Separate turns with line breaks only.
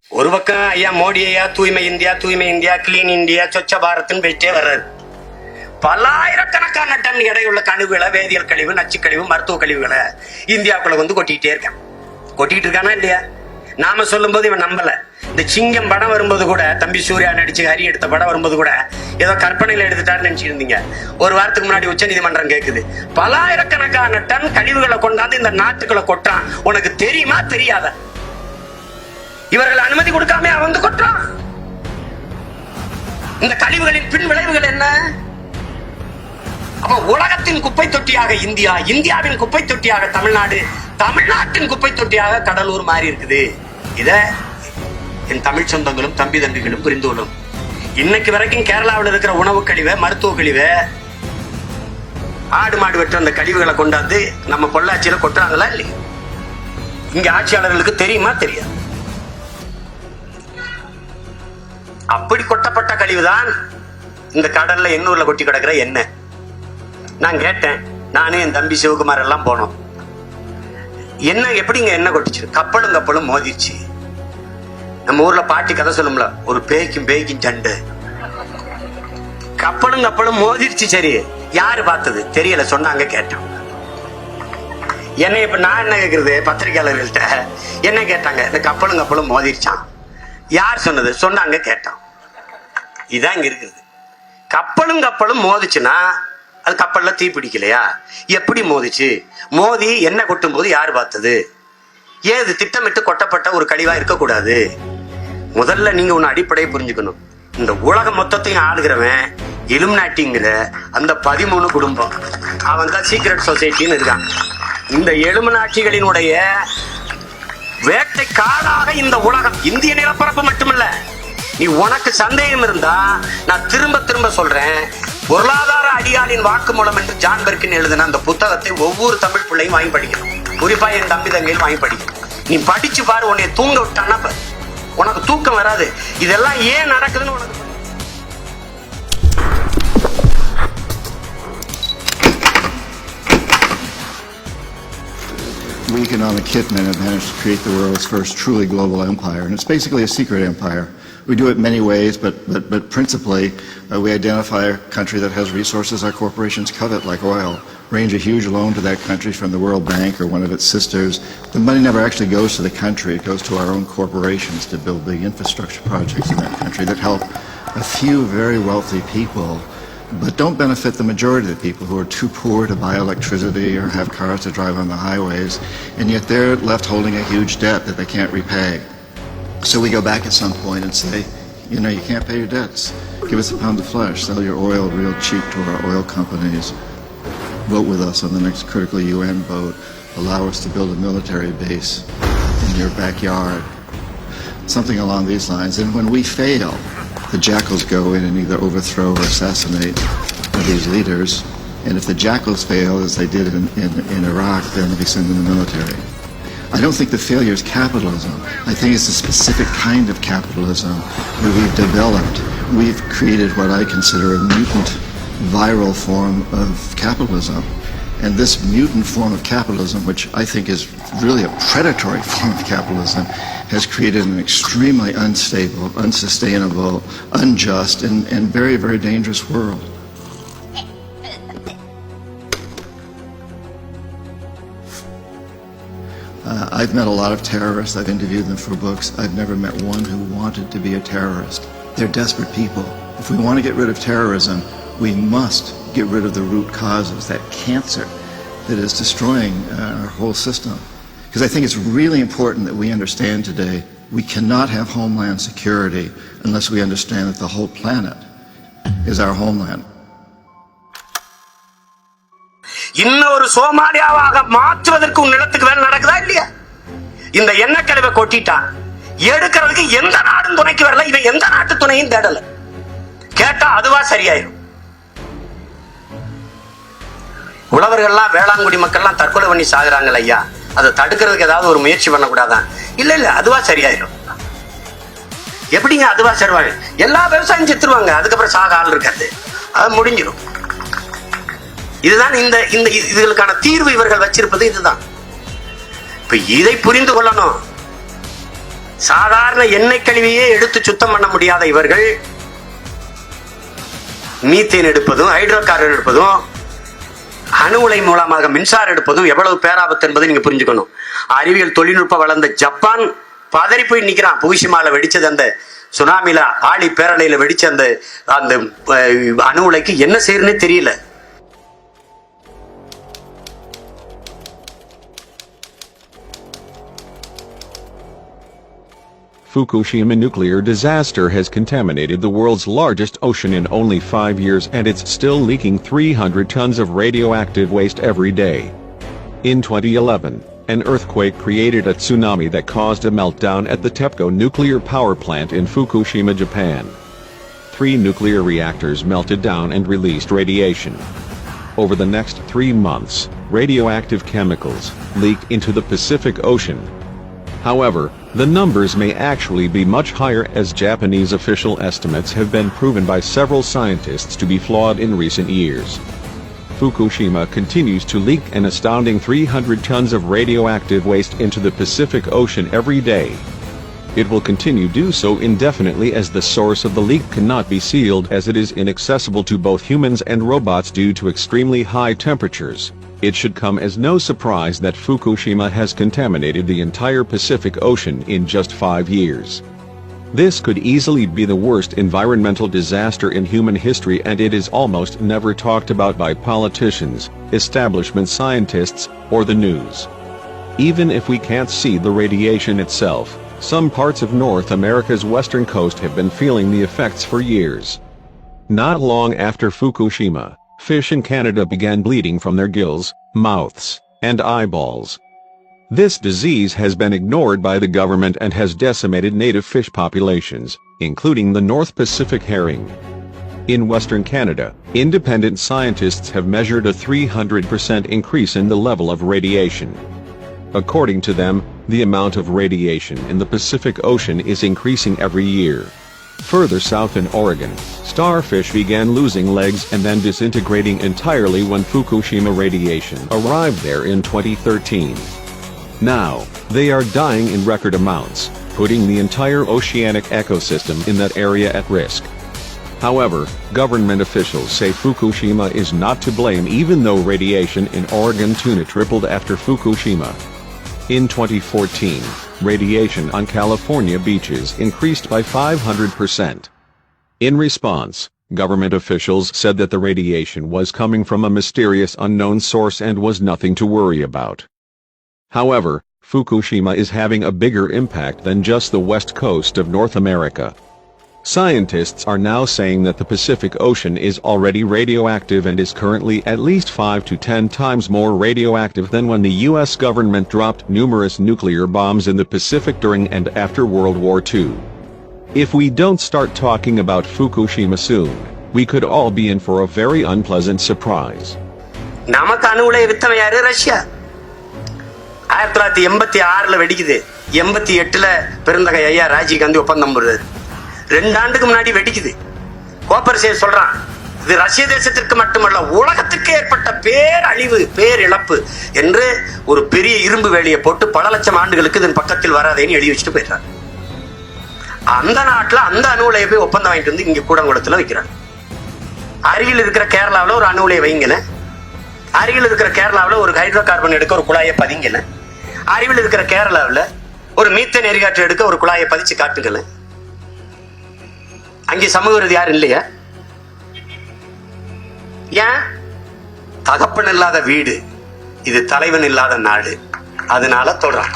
ஒரு பக்கம் ஐயா மோடி ஐயா தூய்மை இந்தியா கிளீன் இந்தியா சொச்ச பாரத்னு போயிட்டே வர்றாரு. பல்லாயிரக்கணக்கான டன் எடையுள்ள கழிவுகளை, வேதியியல் கழிவு, நச்சு கழிவு, மருத்துவ கழிவுகளை இந்தியாவுக்குள்ள வந்து கொட்டிக்கிட்டே இருக்கானா இல்லையா? நாம சொல்லும் போது இவன் நம்பல. இந்த சிங்கம் படம் வரும்போது கூட, தம்பி சூர்யா நடிச்சு ஹரி எடுத்த படம் வரும்போது கூட ஏதோ கற்பனையில எடுத்துட்டாருன்னு நினைச்சிட்டு இருந்தீங்க. ஒரு வாரத்துக்கு முன்னாடி உச்ச நீதிமன்றம் கேக்குது, பல்லாயிரக்கணக்கான டன் கழிவுகளை கொண்டாந்து இந்த நாட்டுக்குள்ள கொட்டான், உனக்கு தெரியுமா தெரியாத? இவர்கள் அனுமதி கொடுக்காம அவன் வந்து கொட்டான். இந்த கழிவுகளின் பின் விளைவுகள் என்ன? அப்ப உலகத்தின் குப்பை தொட்டியாக இந்தியா, இந்தியாவின் குப்பை தொட்டியாக தமிழ்நாடு, தமிழ்நாட்டின் குப்பை தொட்டியாக கடலூர் மாறி இருக்குது. இத என் தமிழ் சொந்தங்களும் தம்பி தம்பிகளும் புரிந்து கொள்ளும். இன்னைக்கு வரைக்கும் கேரளாவில் இருக்கிற உணவு கழிவு, மருத்துவ கழிவு, ஆடு மாடு வெற்ற அந்த கழிவுகளை கொண்டாந்து நம்ம பொள்ளாச்சியில கொட்டுறாங்களா இல்லையா? இங்க ஆட்சியாளர்களுக்கு தெரியுமா தெரியாது? அப்படி கொட்டப்பட்ட கழிவுதான் இந்த கடல்ல எண்ணூர்ல கொட்டி கிடக்கிற எண்ணெய். நான் கேட்டேன், நானே என் தம்பி சிவகுமார் எல்லாம் போனோம். என்ன எப்படிங்க எண்ணெய் கொட்டிச்சு? கப்பலும் மோதிச்சு. நம்ம ஊர்ல பாட்டி கதை சொல்லும்ல, ஒரு பேய்க்கும் சண்டை. கப்பலும் மோதிருச்சு. சரி, யாரு பார்த்தது தெரியல, சொன்னாங்க, கேட்டோம். என்ன இப்ப நான் என்ன கேக்குறது, பத்திரிகையாளர்கள்ட்ட என்ன கேட்டாங்க, இந்த கப்பலும் மோதிருச்சான். யார் சொன்னது? சொன்னாங்க, கேட்டோம். இதான் இங்க இருக்குது. கப்பலும் மோதிச்சுன்னா அது கப்பல்ல தீ பிடிக்கலையா? எப்படி மோதிச்சு? மோதி என்ன கொட்டும் போது யாரு பார்த்தது? ஏது திட்டமிட்டு கொட்டப்பட்ட ஒரு கழிவா இருக்கக்கூடாது. முதல்ல நீங்க ஒன்னு அடிப்படையை புரிஞ்சுக்கணும். இந்த உலகம் மொத்தத்தையும் ஆளுகிறவன் இலுமினாட்டிங்கிற அந்த 13 குடும்பம், அவன் தான் சீக்ரெட் சொசைட்டின்னு இருக்கான். இந்த இலுமினாட்டிகளினுடைய வேட்டை காடாக இந்த உலகம், இந்திய நிலப்பரப்பு மட்டுமல்ல. நீ உனக்கு சந்தேகம் இருந்தா நான் திரும்ப சொல்றேன், பொருளாதார அடியாளின் வாக்குமூலம் என்று ஜான் பெர்கின் எழுதின அந்த புத்தகத்தை ஒவ்வொரு தமிழ் பிள்ளையும் வாங்கி படிக்கணும். குறிப்பா என் தம்பி தங்கையில் வாங்கி படிக்கணும். நீ படிச்சு பாரு, உன்னை தூங்க விட்டானா உனக்கு தூக்கம் வராது. இதெல்லாம் ஏன் நடக்குதுன்னு உனக்கு.
We economic hitmen have managed to create the world's first truly global empire, and it's basically a secret empire. We do it many ways, but principally we identify a country that has resources our corporations covet, like oil, arrange a huge loan to that country from the World Bank or one of its sisters. The money never actually goes to the country, it goes to our own corporations to build big infrastructure projects in that country that help a few very wealthy people, but don't benefit the majority of the people who are too poor to buy electricity or have cars to drive on the highways, and yet they're left holding a huge debt that they can't repay. So we go back at some point and say, you know, you can't pay your debts. Give us a pound of flesh, sell your oil real cheap to our oil companies, vote with us on the next critical UN vote, allow us to build a military base in your backyard, something along these lines. And when we fail, the jackals go in and either overthrow or assassinate these leaders. And if the jackals fail, as they did in Iraq, then we send in the military. I don't think the failure is capitalism. I think it's a specific kind of capitalism that we've developed. We've created what I consider a mutant viral form of capitalism. And this mutant form of capitalism, which I think is really a predatory form of capitalism, has created an extremely unstable, unsustainable, unjust, and very, very dangerous world. I've met a lot of terrorists. I've interviewed them for books. I've never met one who wanted to be a terrorist. They're desperate people. If we want to get rid of terrorism, we must get rid of the root causes, that cancer that is destroying our whole system. Because I think it's really important that we understand today, we cannot have homeland security unless we understand that the whole planet is our homeland.
இன்னொரு சோமாலியாவாக மாற்றுவதற்கு நிலத்துக்கு வேலை நடக்குதா இல்லையா? இந்த எண்ணெய் கழிவை கொட்டிட்டான், எடுக்கிறதுக்கு எந்த நாடும் துணைக்கு வரல, இவன் எந்த நாட்டு துணையும் தேடல. கேட்டா அதுவா சரியாயிரும். உழவர்கள்லாம், வேளாண்குடி மக்கள்லாம் தற்கொலை பண்ணி சாகுறாங்க ஐயா, அதை தடுக்கிறதுக்கு ஏதாவது ஒரு முயற்சி பண்ணக்கூடாதான்? இல்ல அதுவா சரியாயிரும். எப்படிங்க அதுவா சரிவாங்க? எல்லா விவசாயம் செத்துருவாங்க, அதுக்கப்புறம் சாக ஆள் இருக்காது, அது முடிஞ்சிடும். இதுதான் இந்த இதுகளுக்கான தீர்வு இவர்கள் வச்சிருப்பது இதுதான். இப்ப இதை புரிந்து கொள்ளணும். சாதாரண எண்ணெய் கழிவையே எடுத்து சுத்தம் பண்ண முடியாத இவர்கள் மீத்தேன் எடுப்பதும், ஹைட்ரோ கார்பன் எடுப்பதும், அணு உலை மூலமாக மின்சாரம் எடுப்பதும் எவ்வளவு பேராபத்து என்பதை நீங்க புரிஞ்சுக்கணும். அறிவியல் தொழில்நுட்பம் வளர்ந்த ஜப்பான் பதறி போய் நிக்கிறான். புகுஷிமால வெடிச்சது, அந்த சுனாமில ஆழி பேரலையில வெடிச்ச அந்த அணு உலைக்கு என்ன செய்யறதுன்னே தெரியல.
Fukushima nuclear disaster has contaminated the world's largest ocean in only 5 years, and it's still leaking 300 tons of radioactive waste every day. In 2011, an earthquake created a tsunami that caused a meltdown at the TEPCO nuclear power plant in Fukushima, Japan. 3 nuclear reactors melted down and released radiation. Over the next 3 months, radioactive chemicals leaked into the Pacific Ocean. However, the numbers may actually be much higher, as Japanese official estimates have been proven by several scientists to be flawed in recent years. Fukushima continues to leak an astounding 300 tons of radioactive waste into the Pacific Ocean every day. It will continue to do so indefinitely, as the source of the leak cannot be sealed, as it is inaccessible to both humans and robots due to extremely high temperatures. It should come as no surprise that Fukushima has contaminated the entire Pacific Ocean in just 5 years. This could easily be the worst environmental disaster in human history, and it is almost never talked about by politicians, establishment scientists, or the news. Even if we can't see the radiation itself, some parts of North America's western coast have been feeling the effects for years. Not long after Fukushima, fish in Canada began bleeding from their gills, mouths, and eyeballs. This disease has been ignored by the government and has decimated native fish populations, including the North Pacific herring. In Western Canada, independent scientists have measured a 300% increase in the level of radiation. According to them, the amount of radiation in the Pacific Ocean is increasing every year. Further south in Oregon, starfish began losing legs and then disintegrating entirely when Fukushima radiation arrived there in 2013. Now, they are dying in record amounts, putting the entire oceanic ecosystem in that area at risk. However, government officials say Fukushima is not to blame, even though radiation in Oregon tuna tripled after Fukushima. In 2014, radiation on California beaches increased by 500%. In response, government officials said that the radiation was coming from a mysterious unknown source and was nothing to worry about. However, Fukushima is having a bigger impact than just the west coast of North America. Scientists are now saying that the Pacific Ocean is already radioactive and is currently at least 5 to 10 times more radioactive than when the US government dropped numerous nuclear bombs in the Pacific during and after World War II. If we don't start talking about Fukushima soon, we could all be in for a very unpleasant surprise.
நமக்கு அணு உலை வித்தவன் யாரு? Russia. 1986 வெடிக்குது. 88 பெருந்தகை ஐயா ராஜீவ் காந்தி ஒப்பந்தம் போடுறாரு. 2 ஆண்டுக்கு முன்னாடி வெடிக்குது. கோப்பர் சேர் சொல்றான், இது ரஷ்ய தேசத்திற்கு மட்டுமல்ல உலகத்துக்கு ஏற்பட்ட பேரழிவு, பேரிழப்பு என்று ஒரு பெரிய இரும்பு வேலியை போட்டு பல லட்சம் ஆண்டுகளுக்கு இதன் பக்கத்தில் வராதேன்னு எழுதி வச்சுட்டு போயிடுறாங்க. அந்த நாட்டுல அந்த அணு உலையை போய் ஒப்பந்தம் வாங்கிட்டு வந்து இங்க கூடங்குளத்துல வைக்கிறாங்க. அருகில் இருக்கிற கேரளாவில் ஒரு அணு உலையை வைங்கல, அருகில் இருக்கிற கேரளாவில் ஒரு ஹைட்ரோ கார்பன் எடுக்க ஒரு குழாயை பதிங்கல, அருகில் இருக்கிற கேரளாவில் ஒரு மீத்தேன் எரிகாற்று எடுக்க ஒரு குழாயை பதிச்சு காட்டுங்கல. அங்கே சமூக விரோதி யாரும் இல்லையா? ஏன்? தகப்பன் இல்லாத வீடு, இது தலைவன் இல்லாத நாடு, அதனால தொடரான்.